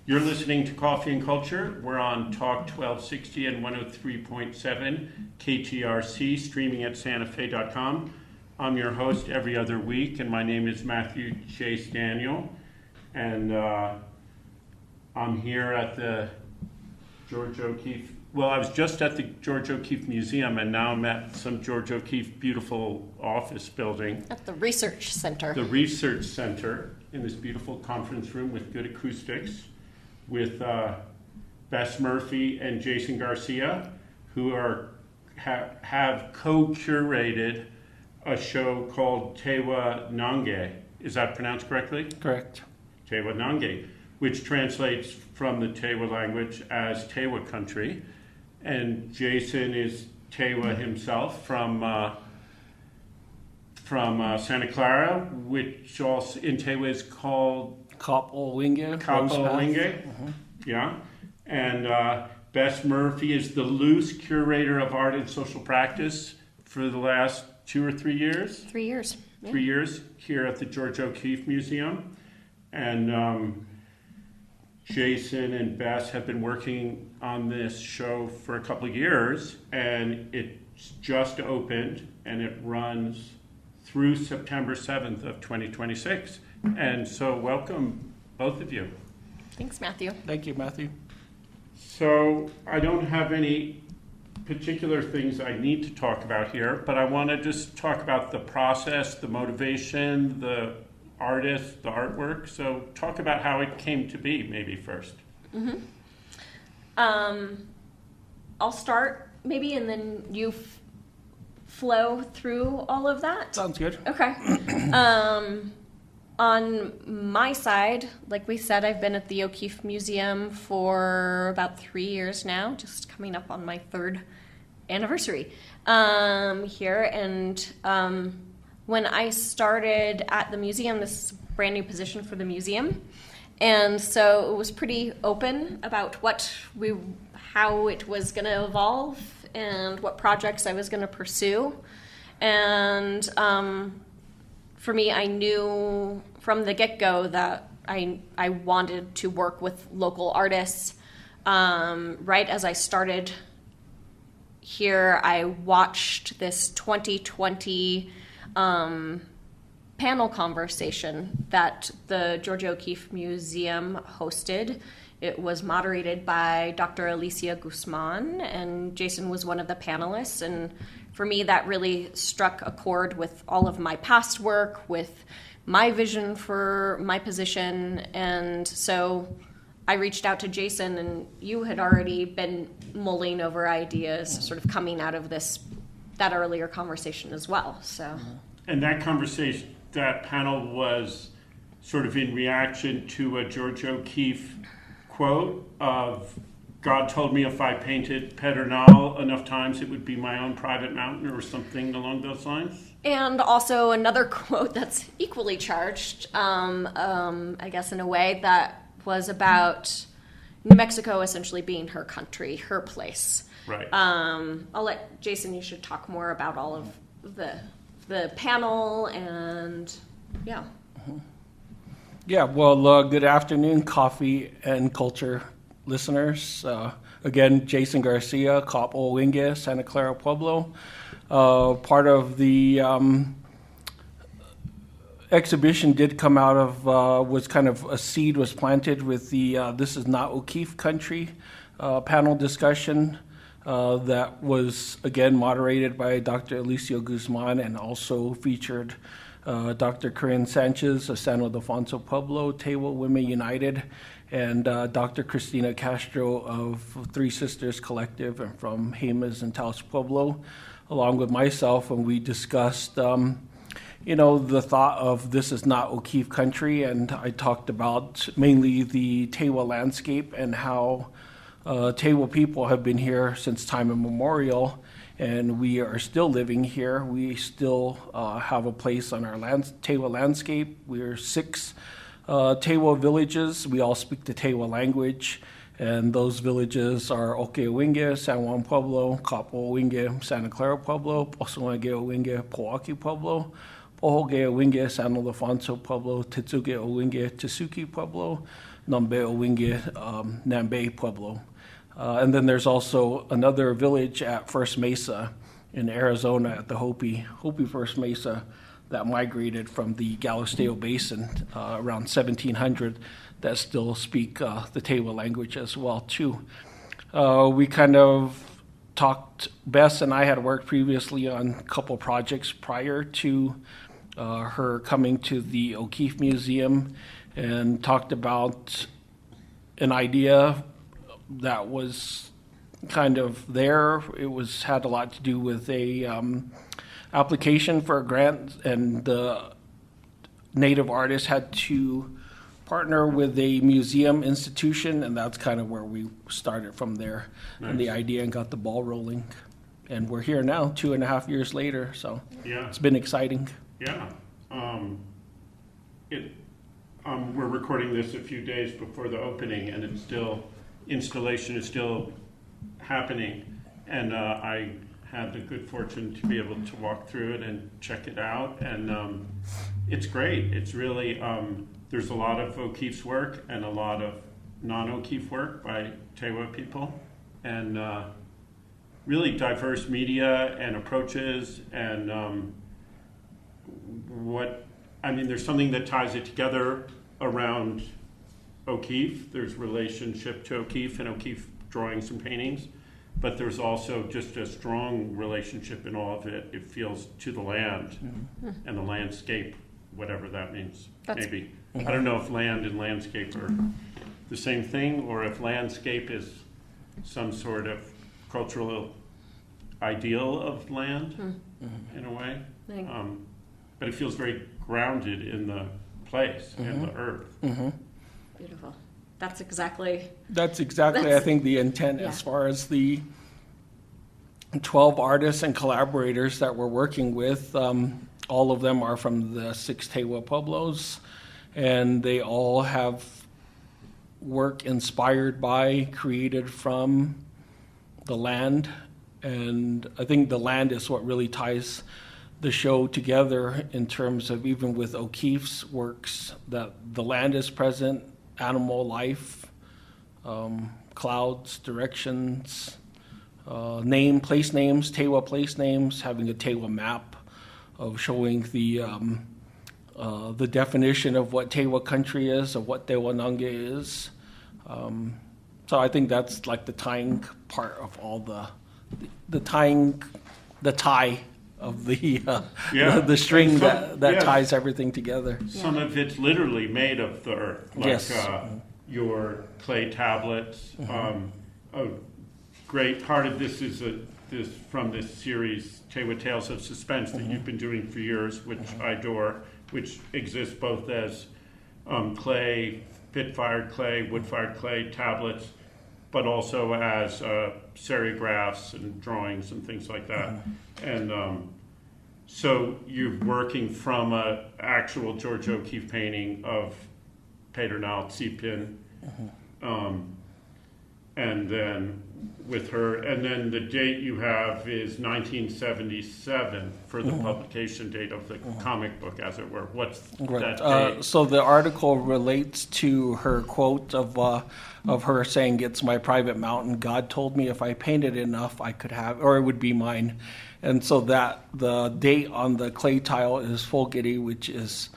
You're listening to Coffee and Culture. We're on Talk 1260 and 103.7 KTRC, streaming at santafe.com. I'm your host every other week, and my name is Matthew Chase Daniel. And I'm here at the George O'Keeffe. Well, I was just at the George O'Keeffe Museum, and now I'm at some George O'Keeffe beautiful office building. At the Research Center. The Research Center, in this beautiful conference room with good acoustics, with Bess Murphy and Jason Garcia, who have co-curated a show called Tewa Nangeh. Is that pronounced correctly? Correct. Tewa Nangeh, which translates from the Tewa language as Tewa Country. And Jason is Tewa himself from Santa Clara, which also in Tewa is called Kha'p'o Owinghe. Kha'p'o Owinghe. Yeah. And Bess Murphy is the loose curator of art and social practice for the last 2 or 3 years. 3 years. Yeah. 3 years here at the George O'Keeffe Museum. And Jason and Bess have been working on this show for a couple of years, and it's just opened, and it runs through September 7th of 2026. And so welcome, both of you. Thanks, Matthew. Thank you, Matthew. So I don't have any particular things I need to talk about here, but I want to just talk about the process, the motivation, the artist, the artwork. So talk about how it came to be, maybe first. Mm-hmm. I'll start, maybe, and then you flow through all of that. Sounds good. Okay. On my side, like we said, I've been at the O'Keeffe Museum for about 3 years now, just coming up on my 3rd anniversary here. And when I started at the museum, this is a brand new position for the museum. And so it was pretty open about how it was going to evolve and what projects I was going to pursue. And for me, I knew from the get-go that I wanted to work with local artists. Right as I started here, I watched this 2020 panel conversation that the George O'Keeffe Museum hosted. It was moderated by Dr. Alicia Guzman, and Jason was one of the panelists. And for me, that really struck a chord with all of my past work, with my vision for my position. And so I reached out to Jason, and you had already been mulling over ideas sort of coming out of that earlier conversation as well. So, and that conversation, that panel was sort of in reaction to a George O'Keeffe quote of, God told me if I painted Pedernal enough times, it would be my own private mountain, or something along those lines. And also another quote that's equally charged, I guess in a way, that was about New Mexico essentially being her country, her place. Right. I'll let Jason, you should talk more about all of the panel and, yeah. Yeah, well, good afternoon, Coffee and Culture listeners. Again, Jason Garcia, Kha'p'o Owinghe, Santa Clara Pueblo. Part of the exhibition did come out of, was kind of a seed was planted with the This Is Not O'Keeffe Country panel discussion that was, again, moderated by Dr. Alicia Guzman and also featured Dr. Corinne Sanchez of San Ildefonso Pueblo, Tewa Women United, and Dr. Cristina Castro of Three Sisters Collective and from Jemez and Taos Pueblo, along with myself, and we discussed the thought of This Is Not O'Keeffe Country, and I talked about mainly the Tewa landscape and how Tewa people have been here since time immemorial, and we are still living here. We still have a place on our Tewa landscape. We're 6 Tewa villages. We all speak the Tewa language, and those villages are Kha'p'o Owinghe, San Juan Pueblo, Kha'p'o Owinghe, Santa Clara Pueblo, Kha'p'o Owinghe, Po'aki Pueblo, Kha'p'o Owinghe, San Ildefonso Pueblo, Kha'p'o Owinghe, Tesuque Pueblo, Owinghe, Nangeh Pueblo. And then there's also another village at First Mesa in Arizona at the Hopi First Mesa that migrated from the Galisteo Basin around 1700 that still speak the Tewa language as well too. We kind of talked, Bess and I had worked previously on a couple projects prior to her coming to the O'Keeffe Museum, and talked about an idea that was kind of there. It had a lot to do with a application for a grant, and the native artist had to partner with a museum institution, and that's kind of where we started from there. Nice. And the idea, and got the ball rolling. And we're here now, 2.5 years later, so yeah, it's been exciting. Yeah. We're recording this a few days before the opening, and installation is still happening. And I had the good fortune to be able to walk through it and check it out, and it's great. It's really, there's a lot of O'Keeffe's work and a lot of non-O'Keeffe work by Tewa people, and really diverse media and approaches, and there's something that ties it together around O'Keeffe. There's relationship to O'Keeffe and O'Keeffe drawings and paintings, but there's also just a strong relationship in all of it. It feels to the land, mm-hmm. and the landscape, whatever that means. Maybe. I don't know if land and landscape are the same thing, or if landscape is some sort of cultural ideal of land, mm-hmm. in a way. But it feels very grounded in the place, mm-hmm. and the earth. Mm-hmm. Beautiful. That's exactly, I think, the intent, yeah. As far as the 12 artists and collaborators that we're working with. All of them are from the 6 Tewa Pueblos, and they all have work inspired by, created from the land. And I think the land is what really ties the show together in terms of, even with O'Keeffe's works, that the land is present, animal life, clouds, directions, place names, Tewa place names, having a Tewa map of showing the definition of what Tewa Country is, of what Tewa Nangeh is. So I think that's like the tying part of all the tie of the string that ties everything together. Some of it's literally made of the earth, like yes. Your clay tablets. Mm-hmm. A great part of this is from this series, Tewa Tales of Suspense, that mm-hmm. you've been doing for years, which mm-hmm. I adore, which exists both as clay, pit-fired clay, wood-fired clay tablets, but also as serigraphs and drawings and things like that. Mm-hmm. And so you're working from an actual George O'Keeffe painting of Pedernal Tsipin, mm-hmm. And then with her, and then the date you have is 1977 for the mm-hmm. publication date of the mm-hmm. comic book, as it were. What's that date? So the article relates to her quote of her saying, "It's my private mountain. God told me if I painted enough, I could have, or it would be mine." And so that the date on the clay tile is Folgedi, which is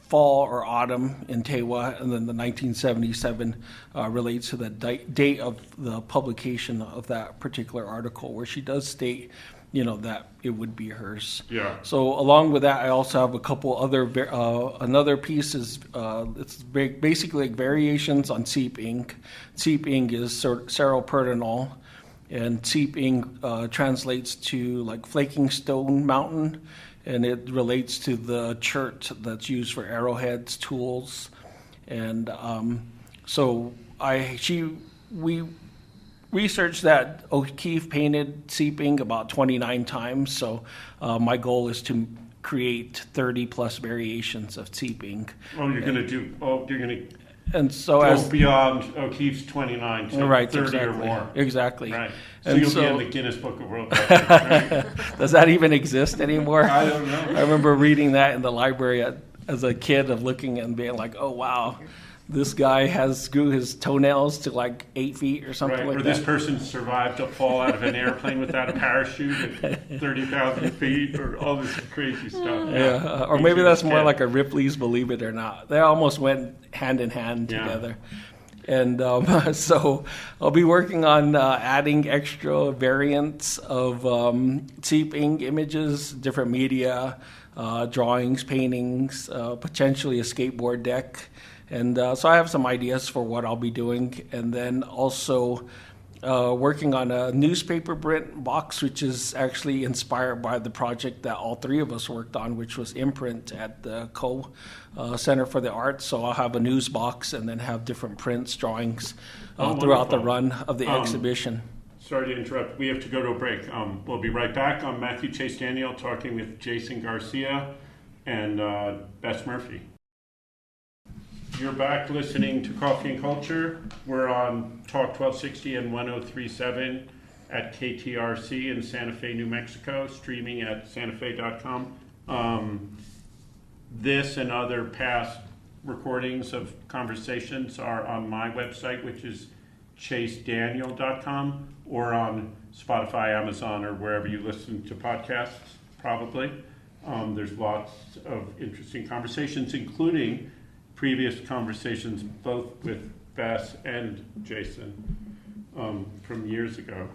fall or autumn in Tewa, and then the 1977 relates to the date of the publication of that particular article, where she does state, that it would be hers. Yeah. So along with that, I also have a couple other, another piece is, it's basically like variations on Seep ink. Seep ink is seroperdinol, and Seep ink translates to like flaking stone mountain, and it relates to the chert that's used for arrowheads, tools, and we researched that O'Keeffe painted Seep ink about 29 times. So my goal is to create 30 plus variations of Seep ink. You're going to and so go beyond O'Keeffe's 29 to right, 30 exactly, or more. Exactly. Right. So you'll be in the Guinness Book of World Records, right? Does that even exist anymore? I don't know. I remember reading that in the library at as a kid of looking and being like, oh wow, this guy grew his toenails to like 8 feet or something Right, like or that. this person survived a fall out of an airplane without a parachute at 30,000 feet, or all this crazy stuff. Yeah, or Me maybe too, that's as a more kid. like a Ripley's Believe It or Not. They almost went hand in hand Yeah. together. And so I'll be working on adding extra variants of seeping images, different media, drawings, paintings, potentially a skateboard deck. And so I have some ideas for what I'll be doing. And then also working on a newspaper print box, which is actually inspired by the project that all three of us worked on, which was imprint at the Center for the Arts. So I'll have a news box and then have different prints, drawings throughout the wonderful. run of the exhibition. Sorry to interrupt. We have to go to a break. We'll be right back. I'm Matthew Chase Daniel talking with Jason Garcia and Bess Murphy. You're back listening to Coffee and Culture. We're on Talk 1260 and 1037 at KTRC in Santa Fe, New Mexico, streaming at santafe.com. This and other past recordings of conversations are on my website, which is chasedaniel.com, or on Spotify, Amazon, or wherever you listen to podcasts, probably. There's lots of interesting conversations, including previous conversations both with Bess and Jason from years ago.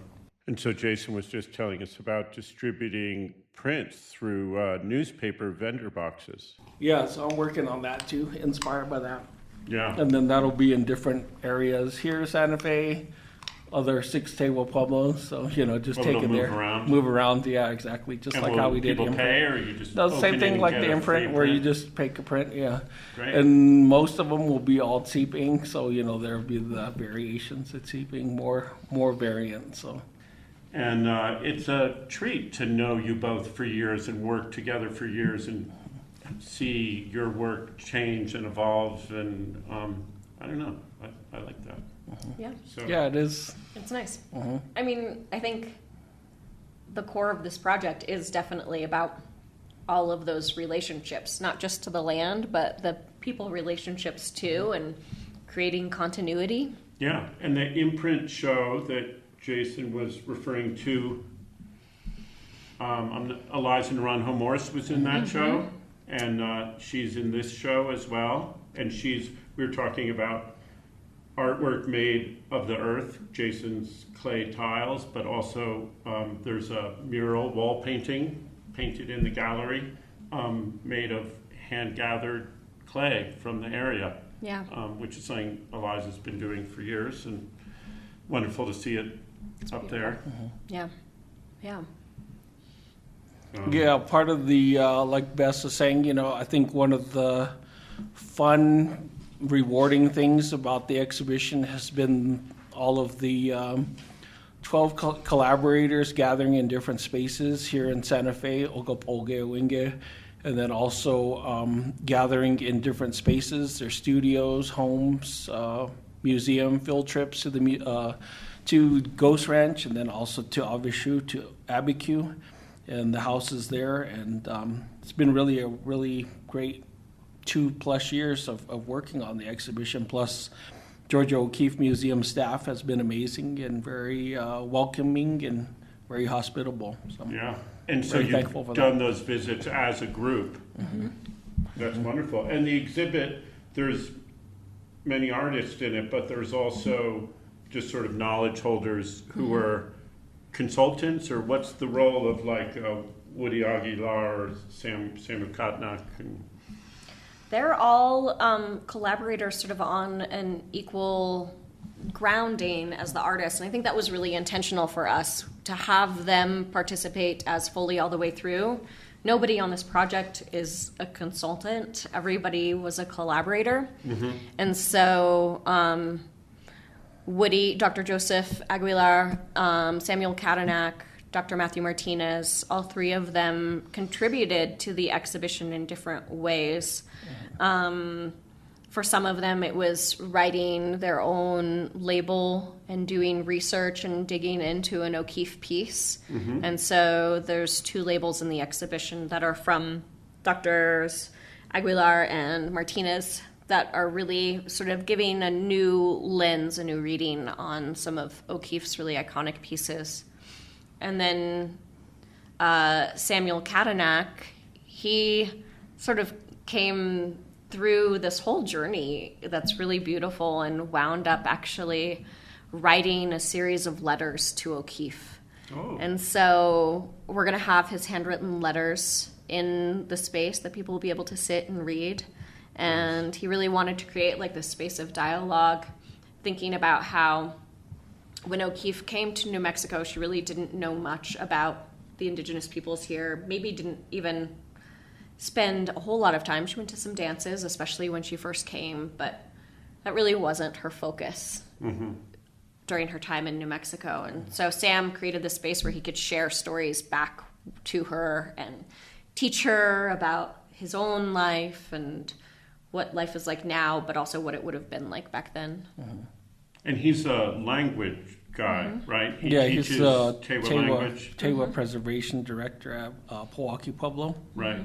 And so Jason was just telling us about distributing prints through newspaper vendor boxes. Yeah, so I'm working on that too, inspired by that. Yeah. And then that'll be in different areas here, Santa Fe, other 6 Tewa Pueblos. So, just Well, take it'll it move there. around. Move around, yeah, exactly. Just And like will how we did people imprint. pay, or you just No, same open thing and like get the a imprint free where you print? just pick a print, yeah. Great. And most of them will be all seeping, so there'll be the variations at seeping, more variants. So And it's a treat to know you both for years and work together for years and see your work change and evolve. And I don't know, I like that. Yeah, So yeah, it is. it's nice. Mm-hmm. I mean, I think the core of this project is definitely about all of those relationships, not just to the land, but the people relationships too, and creating continuity. yeah, and the imprint show that Jason was referring to, Eliza Naranjo Morris was in that show, and she's in this show as well. And we were talking about artwork made of the earth, Jason's clay tiles, but also there's a mural wall painting painted in the gallery made of hand-gathered clay from the area, Yeah. which is something Eliza's been doing for years, and wonderful to see it up there. Yeah. Yeah. Yeah, part of the, like Bess was saying, I think one of the fun, rewarding things about the exhibition has been all of the 12 collaborators gathering in different spaces here in Santa Fe, Kha'p'o Owinghe, and then also gathering in different spaces, their studios, homes, museum, field trips to to Ghost Ranch, and then also to Avishu, to Abiquiu, and the houses there. And it's been really a really great 2+ years of working on the exhibition. Plus, Georgia O'Keeffe Museum staff has been amazing and very welcoming and very hospitable. So Yeah, and so Very you've thankful for done those visits as a group. That's wonderful. And the exhibit, there's many artists in it, but there's also just sort of knowledge holders who are consultants, or what's the role of like Woody Aguilar or Samuel Katnak? They're all collaborators sort of on an equal grounding as the artists. And I think that was really intentional for us to have them participate as fully all the way through. Nobody on this project is a consultant. Everybody was a collaborator. And so Woody, Dr. Joseph Aguilar, Samuel Katnak, Dr. Matthew Martinez, all three of them contributed to the exhibition in different ways. For some of them, it was writing their own label and doing research and digging into an O'Keeffe piece. And so there's 2 labels in the exhibition that are from Drs. Aguilar and Martinez that are really sort of giving a new lens, a new reading on some of O'Keeffe's really iconic pieces. And then Samuel Cadenac, he sort of came through this whole journey that's really beautiful and wound up actually writing a series of letters to O'Keeffe. Oh. And so we're going to have his handwritten letters in the space that people will be able to sit and read. And he really wanted to create like this space of dialogue, thinking about how when O'Keeffe came to New Mexico, she really didn't know much about the indigenous peoples here, maybe didn't even spend a whole lot of time. She went to some dances, especially when she first came, but that really wasn't her focus during her time in New Mexico. And so Sam created this space where he could share stories back to her and teach her about his own life and what life is like now, but also what it would have been like back then. And he's a language guy, right? He he's teaches Tewa language. Tewa Preservation Director at Kha'p'o Pueblo. Right.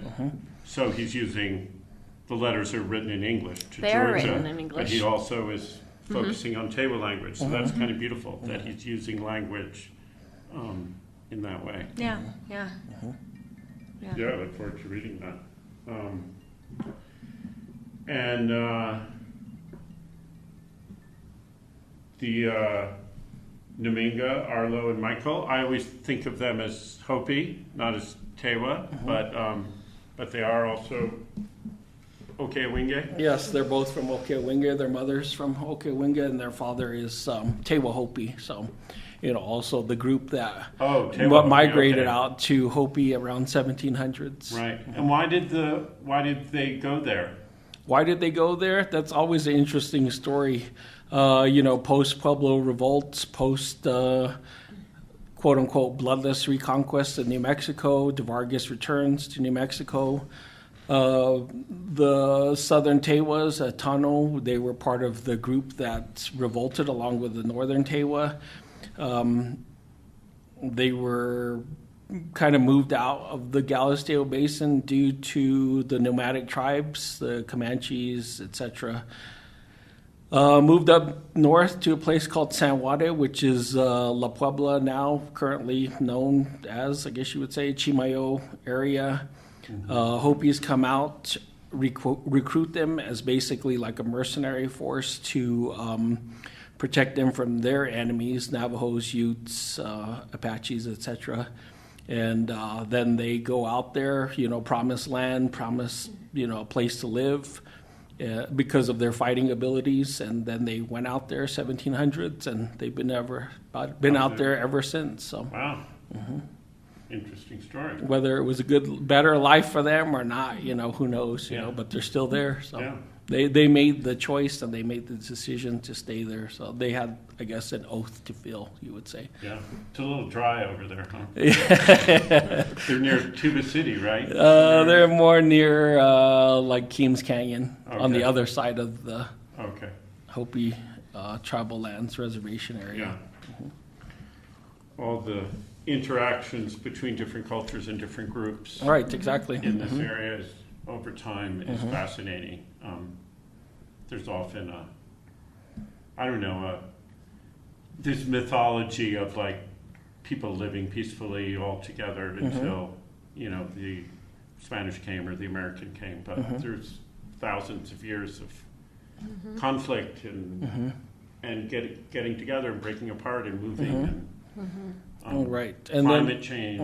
So he's using, the letters are written in English to They are Georgia, written in English. but he also is focusing on Tewa language. So that's kind of beautiful that he's using language in that way. Yeah. Yeah, I look forward to reading that. And the Naminga, Arlo, and Michael, I always think of them as Hopi, not as Tewa, but they are also Kha'p'o Owinghe. Yes, they're both from Kha'p'o Owinghe. Their mother's from Kha'p'o Owinghe, and their father is Tewa Hopi. So, also the group that Tewa, migrated out to Hopi around 1700s. Right. And why did they go there? Why did they go there? That's always an interesting story. Post Pueblo revolts, post quote unquote bloodless reconquest of New Mexico, de Vargas returns to New Mexico. The Southern Tewas at Tano, they were part of the group that revolted along with the Northern Tewa. They were kind of moved out of the Galisteo Basin due to the nomadic tribes, the Comanches, etc. Moved up north to a place called San Juan, which is La Puebla now, currently known as, I guess you would say, Chimayo area. Hopis come out, recruit them as basically like a mercenary force to protect them from their enemies, Navajos, Utes, Apaches, etc. And then they go out there, promise land, promise, a place to live because of their fighting abilities. And then they went out there 1700s, and they've been out there ever since. So. Wow. Interesting story. Whether it was a better life for them or not, who knows, but they're still there. So they made the choice and they made the decision to stay there. So they had, I guess, an oath to fill, you would say. Yeah. It's a little dry over there, huh? They're near Tuba City, right? They're more near like Keams Canyon on the other side of the Hopi tribal lands reservation area. Yeah. All the interactions between different cultures and different groups. Right, exactly. In this area over time is fascinating. There's often this mythology of like people living peacefully all together until, the Spanish came or the American came. But there's thousands of years of conflict and getting together and breaking apart and moving and right. And climate change.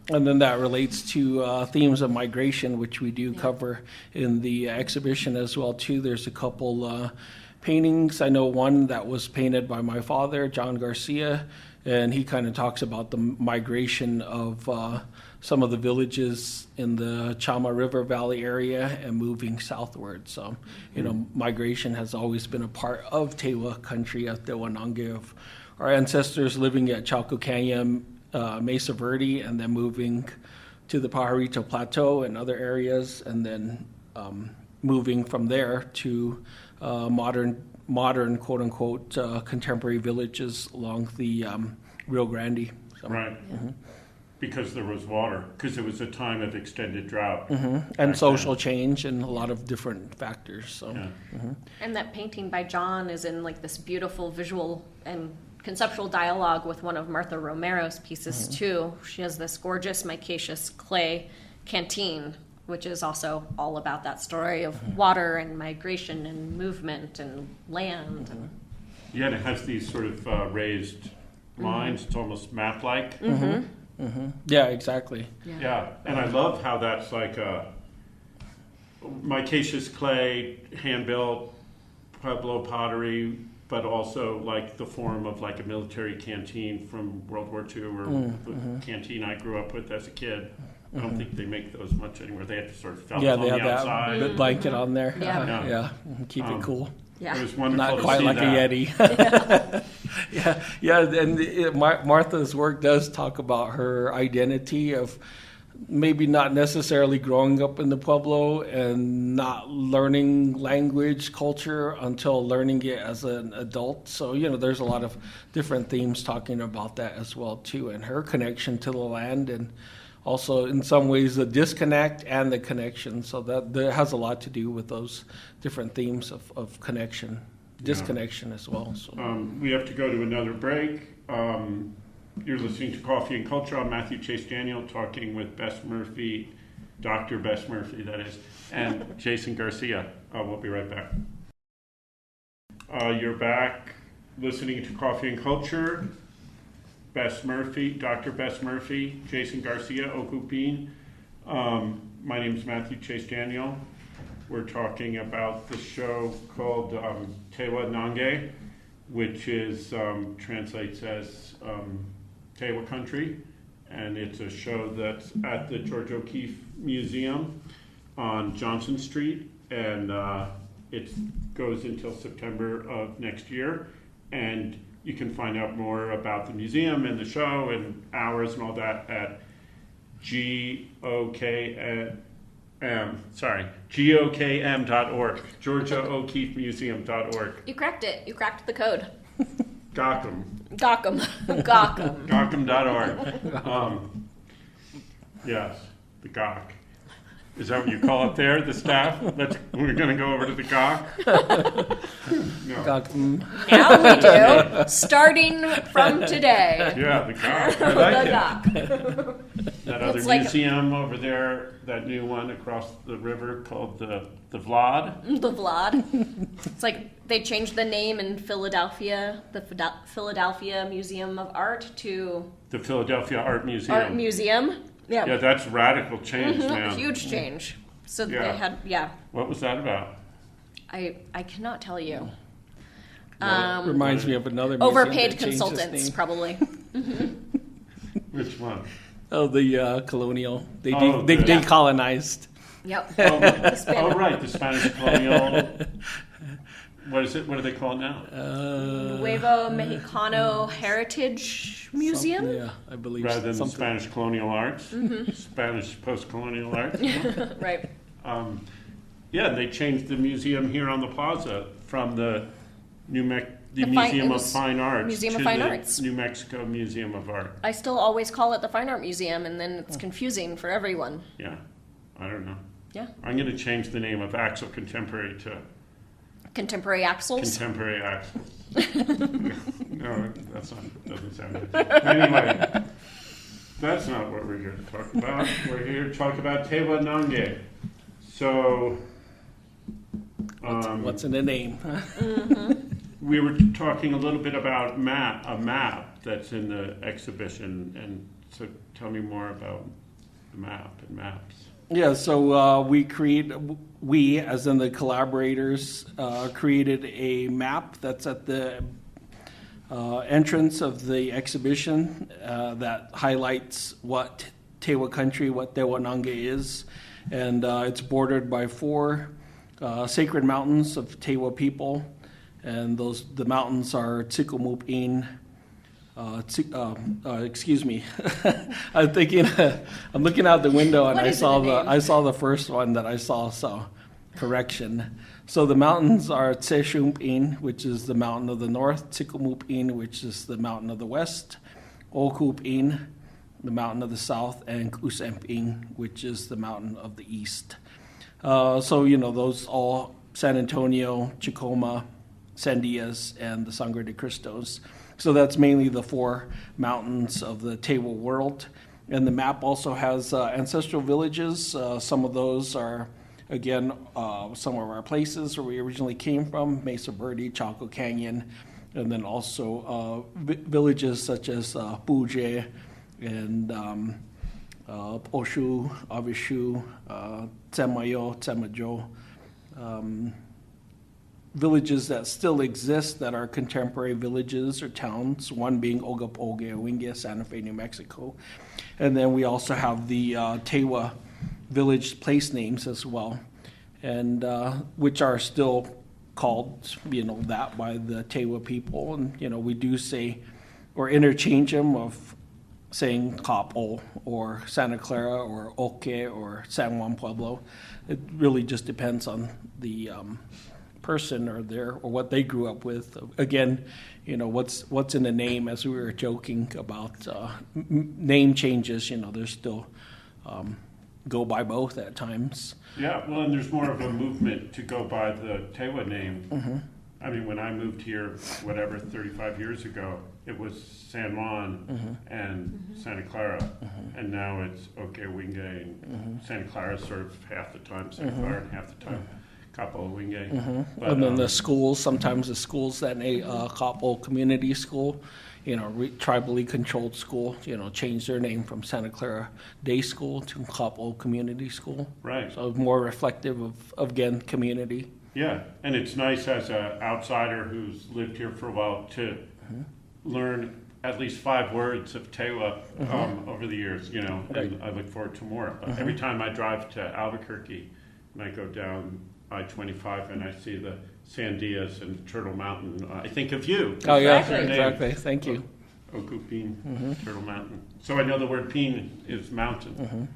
And then that relates to themes of migration, which we do cover in the exhibition as well, too. There's a couple paintings. I know one that was painted by my father, John Garcia, and he kind of talks about the migration of some of the villages in the Chama River Valley area and moving southward. So, migration has always been a part of Tewa Country, of Tewa Nangeh, of our ancestors living at Chalco Canyon, Mesa Verde, and then moving to the Pajarito Plateau and other areas, and then moving from there to modern quote-unquote contemporary villages along the Rio Grande. So, right. because there was water, because it was a time of extended drought. And social change and a lot of different factors. So, Yeah. And that painting by John is in like this beautiful visual and conceptual dialogue with one of Martha Romero's pieces too. She has this gorgeous micaceous clay canteen, which is also all about that story of water and migration and movement and land. And Yeah, and it has these sort of raised lines. It's almost map-like. yeah, exactly. Yeah, and I love how that's like a micaceous clay, hand-built Pueblo pottery, but also like the form of like a military canteen from World War II or the canteen I grew up with as a kid. I don't think they make those much anymore. They have to sort of felt Yeah, on they the have outside. that blanket on there. Yeah. Yeah. Keep it cool. yeah. It was wonderful Not to quite see like that. a Yeti. yeah, and Martha's work does talk about her identity of maybe not necessarily growing up in the Pueblo and not learning language, culture until learning it as an adult. So, there's a lot of different themes talking about that as well, too, and her connection to the land and also in some ways the disconnect and the connection. So that has a lot to do with those different themes of connection, disconnection as well. So. We have to go to another break. You're listening to Coffee and Culture. I'm Matthew Chase Daniel, talking with Bess Murphy, Dr. Bess Murphy, that is, and Jason Garcia. We'll be right back. You're back listening to Coffee and Culture. Bess Murphy, Dr. Bess Murphy, Jason Garcia, Okupin. My name is Matthew Chase Daniel. We're talking about the show called Tewa Nangeh, which is translates as Tewa Country, and it's a show that's at the George O'Keeffe Museum on Johnson Street, and it goes until September of next year, and you can find out more about the museum and the show and hours and all that at GOKM.org, GeorgiaO'KeeffeMuseum.org. You cracked it. You cracked the code. Gockham. Gawkum. Gawkum. Gockham.org. Yes, the Gawk. Is that what you call it there, the staff? We're going to go over to the Gawk? No. Now we do. Starting from today. Yeah, the Gawk. I like The it. Gawk. That other It's like- museum over there, that new one across the river called the Vlad. The Vlad. It's like they changed the name in Philadelphia, the Philadelphia Museum of Art, to The Philadelphia Art Museum. Art Museum. Yeah. Yeah, that's radical change, man. Huge change. So Yeah. they had, What was that about? I cannot tell you. Reminds me of another museum Overpaid that changed its consultants, name. probably. Which one? Oh, the colonial. They Oh, they the- decolonized. Yep. Oh, right, the Spanish colonial. What is it? What do they call it now? Nuevo Mexicano Heritage Museum. Yeah, I believe Rather than the something. Spanish colonial arts, Spanish post-colonial arts. Right. Yeah, they changed the museum here on the plaza from the The Museum it of was Fine Arts Museum to of Fine the Arts. New Mexico Museum of Art. I still always call it the Fine Art Museum, and then it's confusing for everyone. Yeah, I don't know. Yeah. I'm going to change the name of Axel Contemporary to Contemporary axles. Contemporary Axel. No, that's not. Doesn't sound good. Anyway, that's not what we're here to talk about. We're here to talk about Tewa Nangeh. So, What's in the name? we were talking a little bit about a map that's in the exhibition, and so tell me more about the map and maps. Yeah, so we, as in the collaborators, created a map that's at the entrance of the exhibition that highlights what Tewa Country, what Tewa Nangeh is. And it's bordered by 4 sacred mountains of Tewa people. And the mountains are Tsikumup'in, excuse me. I'm looking out the window and What I is saw in the name? I saw the first one that I saw. So, correction. So the mountains are Tseshump'in, which is the mountain of the north, Tsikumup'in, which is the mountain of the west, Okup'in, the mountain of the south, and Kha'p'o, which is the mountain of the east. So, those all San Antonio, Chicoma, San Diaz, and the Sangre de Cristos. So that's mainly the 4 mountains of the Tewa world. And the map also has ancestral villages. Some of those are, again, some of our places where we originally came from, Mesa Verde, Chaco Canyon, and then also villages such as Puje and Oshu, Avishu, Tsemayo, Tsemajo, villages that still exist that are contemporary villages or towns, one being Kha'p'o Owinghe, Santa Fe, New Mexico. And then we also have the Tewa village place names as well, and which are still called, that by the Tewa people. And, we do say or interchange them of saying Kha'p'o or Santa Clara or Oke or San Juan Pueblo. It really just depends on the person or what they grew up with. Again, what's in the name, as we were joking about name changes, there's still go by both at times. Yeah, well, and there's more of a movement to go by the Tewa name. Mm-hmm. I mean, when I moved here, 35 years ago, it was San Juan and Santa Clara, and now it's Oke Owinghe, and Santa Clara is sort of half the time Santa Clara and half the time Kha'p'o Owinghe. But, And then the schools, sometimes the schools that Kha'p'o Community School, tribally controlled school, change their name from Santa Clara Day School to Kha'p'o Community School. Right. So more reflective of again, community. Yeah, and it's nice as an outsider who's lived here for a while to learn at least 5 words of Tewa over the years, and I look forward to more. Every time I drive to Albuquerque and I go down I-25 and I see the San Diaz and Turtle Mountain, I think of you. Oh, yeah, Exactly. exactly. Thank you. Okupin, Turtle Mountain. So I know the word peen is mountain.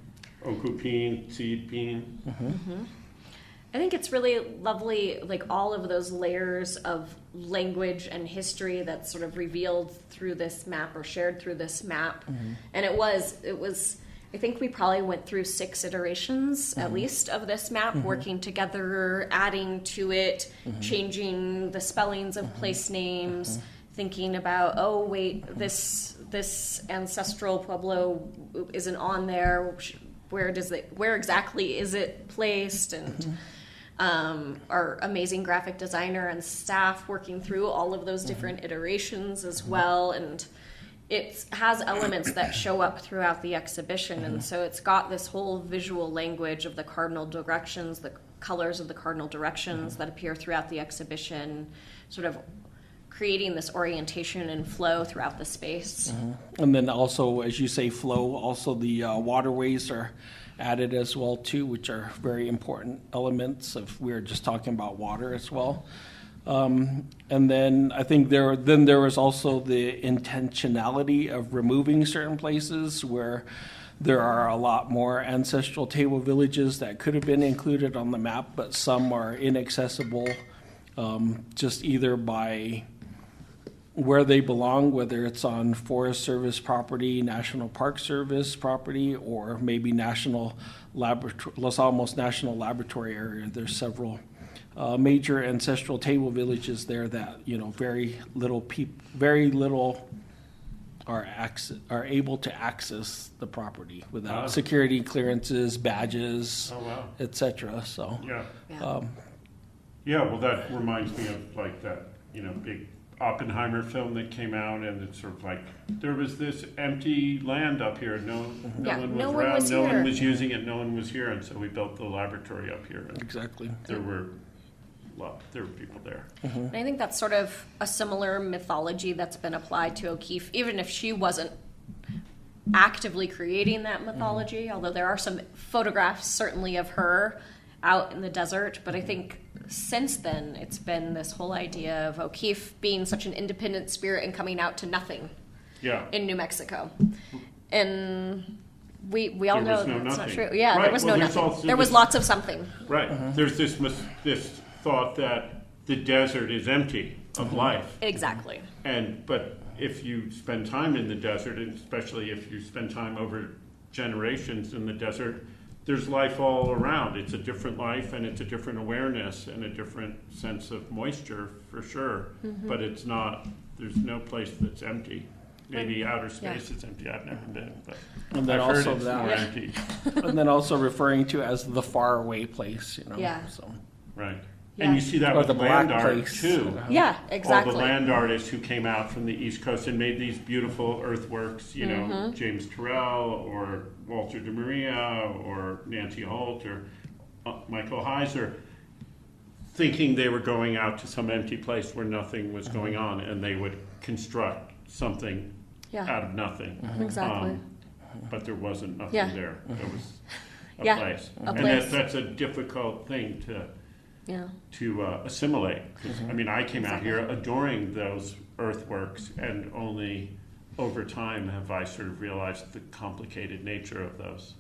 Okupin, seed peen. I think it's really lovely, like all of those layers of language and history that's sort of revealed through this map or shared through this map. And it was, I think we probably went through 6 iterations at least of this map, working together, adding to it, changing the spellings of place names, thinking about, oh wait, this ancestral pueblo isn't on there. Where exactly is it placed? And our amazing graphic designer and staff working through all of those different iterations as well. And it has elements that show up throughout the exhibition. And so it's got this whole visual language of the cardinal directions, the colors of the cardinal directions that appear throughout the exhibition, sort of creating this orientation and flow throughout the space. And then also, as you say, flow, also the waterways are added as well too, which are very important elements if we're just talking about water as well. And then I think there was also the intentionality of removing certain places where there are a lot more ancestral Tewa villages that could have been included on the map, but some are inaccessible just either by where they belong, whether it's on Forest Service property, National Park Service property, or maybe Los Alamos National Laboratory area. There's several major ancestral Tewa villages there that very little are able to access the property without security clearances, badges, etc. So Well, that reminds me of like that big Oppenheimer film that came out, and it's sort of like there was this empty land up here. No one was around. No one was using it. No one was here, and so we built the laboratory up here. And exactly. There were people there. And I think that's sort of a similar mythology that's been applied to O'Keeffe, even if she wasn't actively creating that mythology, although there are some photographs certainly of her out in the desert. But I think since then, it's been this whole idea of O'Keeffe being such an independent spirit and coming out to nothing in New Mexico. And we all know that's not true. Yeah, there was no nothing. There was lots of something. Right. There's this thought that the desert is empty, of life. Exactly. But if you spend time in the desert, and especially if you spend time over generations in the desert, there's life all around. It's a different life, and it's a different awareness, and a different sense of moisture, for sure. But it's not, there's no place that's empty. Maybe outer space is empty. I've never been, but And then I've heard also it's that- more empty. And then also referring to as the faraway place, Yeah. So. Right. Yeah. And you see that Or with the land black art, place. too. Yeah, All exactly. the land artists who came out from the East Coast and made these beautiful earthworks, James Turrell or Walter de Maria or Nancy Holt or Michael Heiser, thinking they were going out to some empty place where nothing was going on, and they would construct something out of nothing. Exactly. But there wasn't nothing Yeah. there. There was a Yeah, place. a And place. that's a difficult thing Yeah. to assimilate. 'Cause, I mean, I came out here adoring those earthworks, and only over time have I sort of realized the complicated nature of those.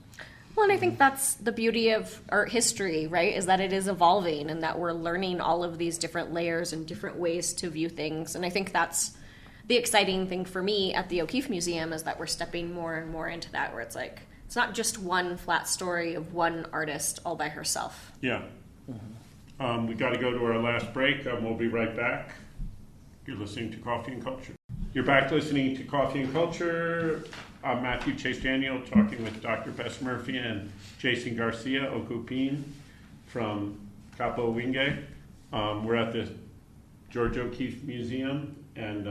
Well, and I think that's the beauty of art history, right? Is that it is evolving and that we're learning all of these different layers and different ways to view things. And I think that's the exciting thing for me at the O'Keeffe Museum, is that we're stepping more and more into that, where it's like, it's not just one flat story of one artist all by herself. Yeah. We got to go to our last break. We'll be right back. You're listening to Coffee and Culture. You're back listening to Coffee and Culture. I'm Matthew Chase Daniel, talking with Dr. Bess Murphy and Jason Garcia Okupin from Kha'p'o Owinghe. We're at the George O'Keeffe Museum and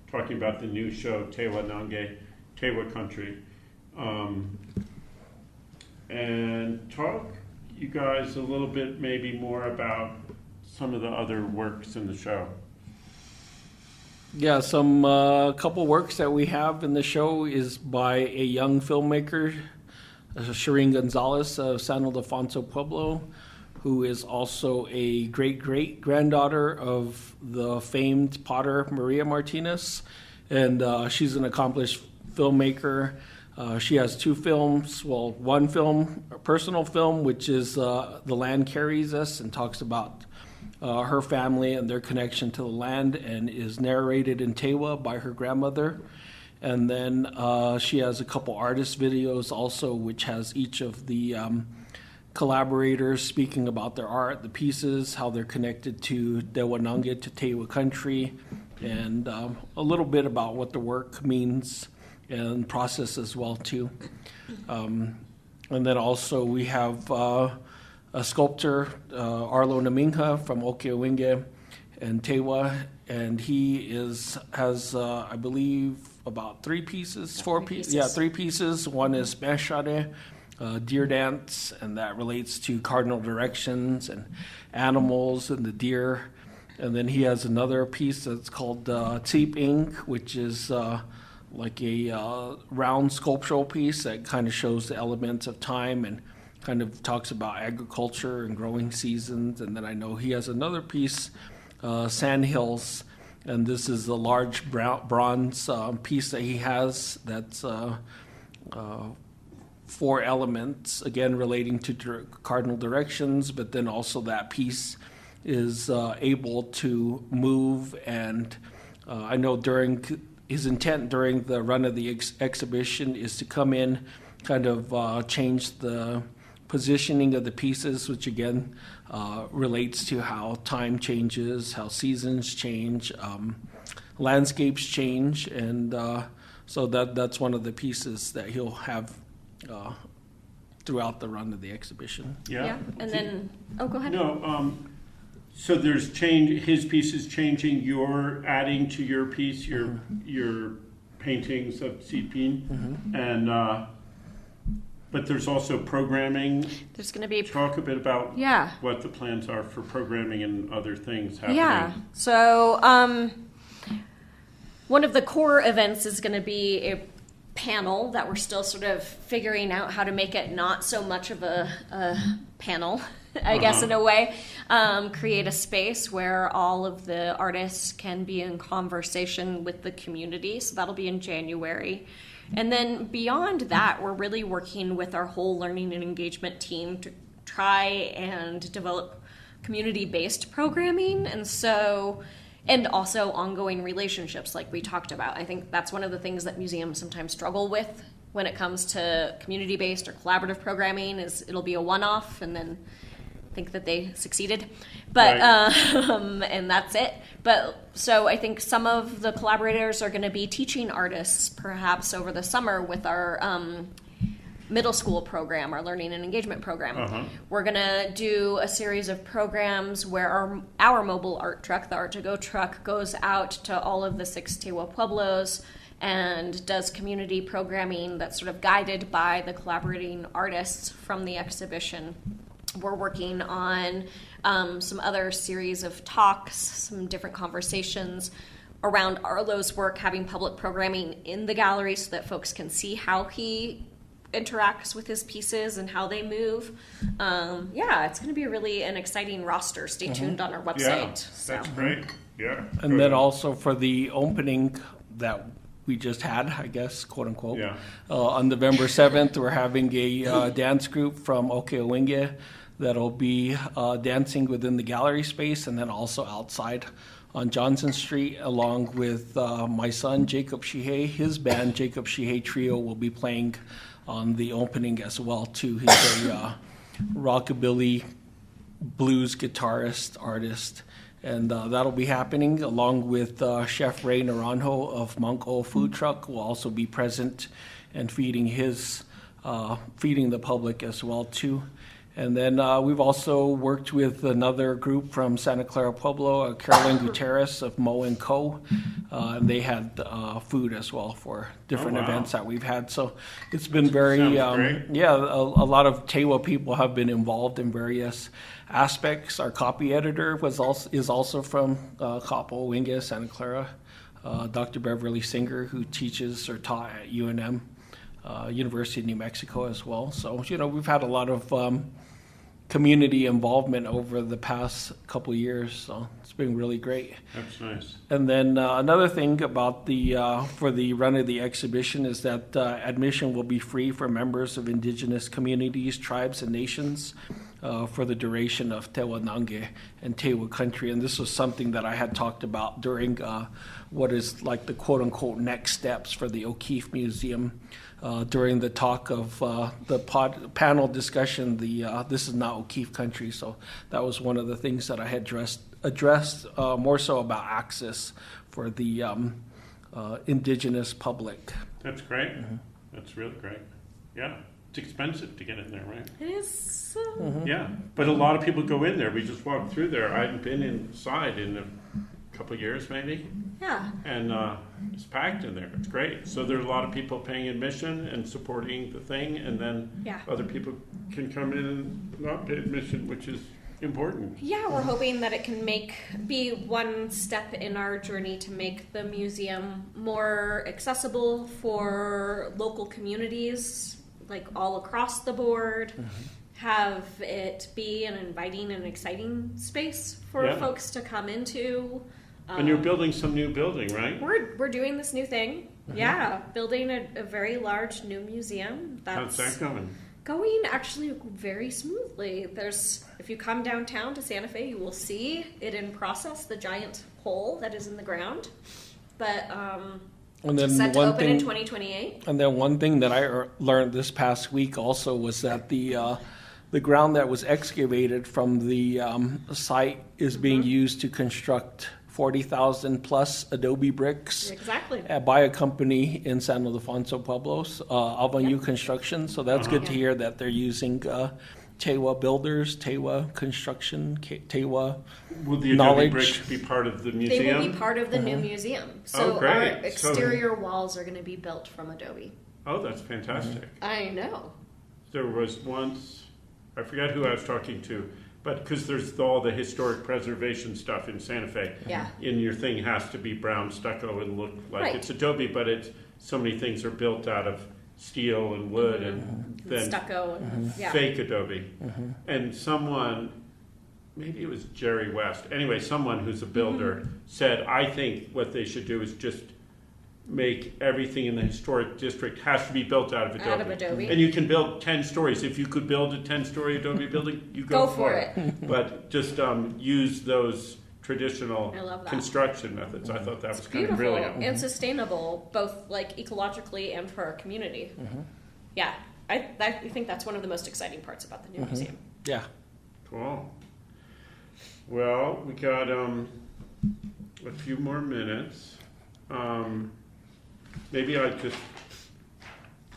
talking about the new show, Tewa Nangeh, Tewa Country. And talk, you guys, a little bit maybe more about some of the other works in the show. Yeah, some couple works that we have in the show is by a young filmmaker, Shireen Gonzalez of San Ildefonso Pueblo, who is also a great-great-granddaughter of the famed potter Maria Martinez. And she's an accomplished filmmaker. She has two films, well, one film, a personal film, which is The Land Carries Us, and talks about her family and their connection to the land, and is narrated in Tewa by her grandmother. And then she has a couple artist videos also, which has each of the collaborators speaking about their art, the pieces, how they're connected to Tewa Nangeh, to Tewa Country, and a little bit about what the work means and process as well too. And then also we have a sculptor, Arlo Naminga from Kha'p'o Owinghe and Tewa, and he has I believe about three pieces. Three pieces. One is Meshade, deer dance, and that relates to cardinal directions and animals and the deer. And then he has another piece that's called Kha'p'o, which is like a round sculptural piece that kind of shows the elements of time and kind of talks about agriculture and growing seasons. And then I know he has another piece, Sand Hills, and this is a large bronze piece that he has that's 4 elements, again relating to cardinal directions, but then also that piece is able to move. And I know during his intent during the run of the exhibition is to come in, kind of change the positioning of the pieces, which again relates to how time changes, how seasons change, landscapes change, and so that's one of the pieces that he'll have throughout the run of the exhibition. Yeah. And then, go ahead. No, so there's change. His piece is changing. You're adding to your piece, your paintings of Sipin, and but there's also programming. There's going to be Talk a bit about Yeah. what the plans are for programming and other things happening. Yeah. So one of the core events is going to be a panel that we're still sort of figuring out how to make it not so much of a panel, I guess, in a way. Create a space where all of the artists can be in conversation with the community. So that'll be in January. And then beyond that, we're really working with our whole learning and engagement team to try and develop community-based programming. And so And also ongoing relationships like we talked about. I think that's one of the things that museums sometimes struggle with when it comes to community-based or collaborative programming is it'll be a one-off and then think that they succeeded. But and that's it. But so I think some of the collaborators are going to be teaching artists perhaps over the summer with our middle school program, our learning and engagement program. We're going to do a series of programs where our mobile art truck, the Art to Go truck, goes out to all of the 6 Tewa Pueblos and does community programming that's sort of guided by the collaborating artists from the exhibition. We're working on some other series of talks, some different conversations around Arlo's work, having public programming in the gallery so that folks can see how he interacts with his pieces and how they move. It's going to be really an exciting roster. Stay tuned on our website. That's great. Yeah. And then also for the opening that we just had, I guess, quote unquote, on November 7th, we're having a dance group from Kha'p'o Owinghe that'll be dancing within the gallery space and then also outside on Johnson Street, along with my son, Jacob Shihei. His band, Jacob Shihei Trio, will be playing on the opening as well, too. He's a rockabilly blues guitarist, artist. And that'll be happening along with Chef Ray Naranjo of Monk O Food Truck will also be present and feeding the public as well, too. And then we've also worked with another group from Santa Clara Pueblo, Carolyn Gutierrez of Mo & Co. And they had food as well for different events that we've had. So it's been very, a lot of Tewa people have been involved in various aspects. Our copy editor is also from Kha'p'o Owinghe, Santa Clara, Dr. Beverly Singer, who teaches or taught at UNM, University of New Mexico as well. So, we've had a lot of community involvement over the past couple of years, so it's been really great. That's nice. And then another thing about for the run of the exhibition is that admission will be free for members of indigenous communities, tribes, and nations for the duration of Tewa Nangeh and Tewa Country. And this was something that I had talked about during what is like the quote-unquote next steps for the O'Keeffe Museum. During the talk of the panel discussion, this is not O'Keeffe Country, so that was one of the things that I had addressed more so about access for the indigenous public. That's great. That's really great. Yeah, it's expensive to get in there, right? It is. Yeah, but a lot of people go in there. We just walked through there. I hadn't been inside in a couple of years, maybe. Yeah. And it's packed in there. It's great. So there are a lot of people paying admission and supporting the thing, and then other people can come in and not pay admission, which is important. Yeah, we're hoping that it can be one step in our journey to make the museum more accessible for local communities, like all across the board. Have it be an inviting and exciting space for folks to come into. And you're building some new building, right? We're doing this new thing. Yeah, building a very large new museum. How's that going? Going actually very smoothly. If you come downtown to Santa Fe, you will see it in process, the giant hole that is in the ground. But and then set to open in 2028. And then one thing that I learned this past week also was that the ground that was excavated from the site is being used to construct 40,000 plus adobe bricks by a company in San Ildefonso Pueblos, Avenue Construction. So that's good to hear that they're using Tewa builders, Tewa construction, Tewa Will the knowledge. adobe bricks be part of the museum? They will be part of the new museum. So our exterior walls are going to be built from adobe. Oh, that's fantastic. I know. There was once, I forgot who I was talking to, but because there's all the historic preservation stuff in Santa Fe, and your thing has to be brown stucco and look like it's adobe, but so many things are built out of steel and wood and then stucco and fake adobe. And someone, maybe it was Jerry West, anyway, someone who's a builder said, I think what they should do is just make everything in the historic district has to be built out of adobe. And you can build 10 stories. If you could build a 10-story adobe building, you go for it. But just use those traditional I love that. construction methods. I thought that was kind of Beautiful brilliant. and sustainable, both like ecologically and for our community. Yeah, I think that's one of the most exciting parts about the new museum. Yeah. Cool. Well, we got a few more minutes. Maybe I just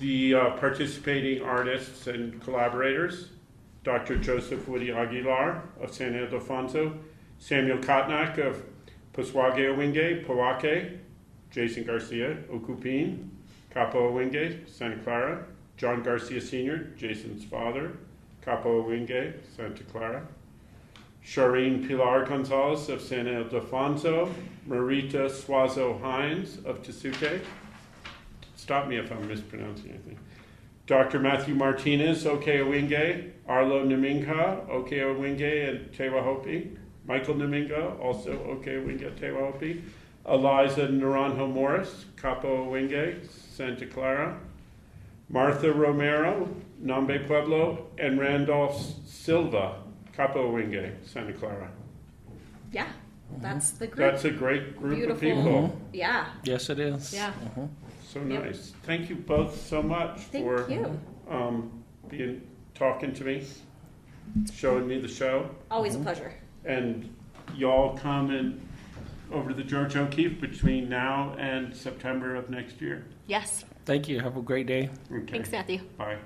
the participating artists and collaborators: Dr. Joseph Woody Aguilar of San Ildefonso, Samuel Kotnak of Kha'p'o Owinghe, Powake, Jason Garcia, Okupin, Kha'p'o Owinghe, Santa Clara, John Garcia Sr., Jason's father, Kha'p'o Owinghe, Santa Clara, Shireen Pilar Gonzalez of San Ildefonso, Marita Suazo Hines of Tesuque. Stop me if I'm mispronouncing anything. Dr. Matthew Martinez, Oke Owinghe, Arlo Naminga, Oke Owinghe and Tewa Hopi, Michael Naminga, also Oke Owinghe, Tewa Hopi, Eliza Naranjo Morris, Kha'p'o Owinghe, Santa Clara, Martha Romero, Nambe Pueblo, and Randolph Silva, Kha'p'o Owinghe, Santa Clara. Yeah, that's the group. That's a great group Beautiful. of people. Yeah, Yes, it is. yeah. So nice. Thank you both so much Thank for you. talking to me, showing me the show. Always a pleasure. And y'all come and over to the George O'Keeffe between now and September of next year. Yes. Thank you. Have a great day. Okay. Thanks, Matthew. Bye.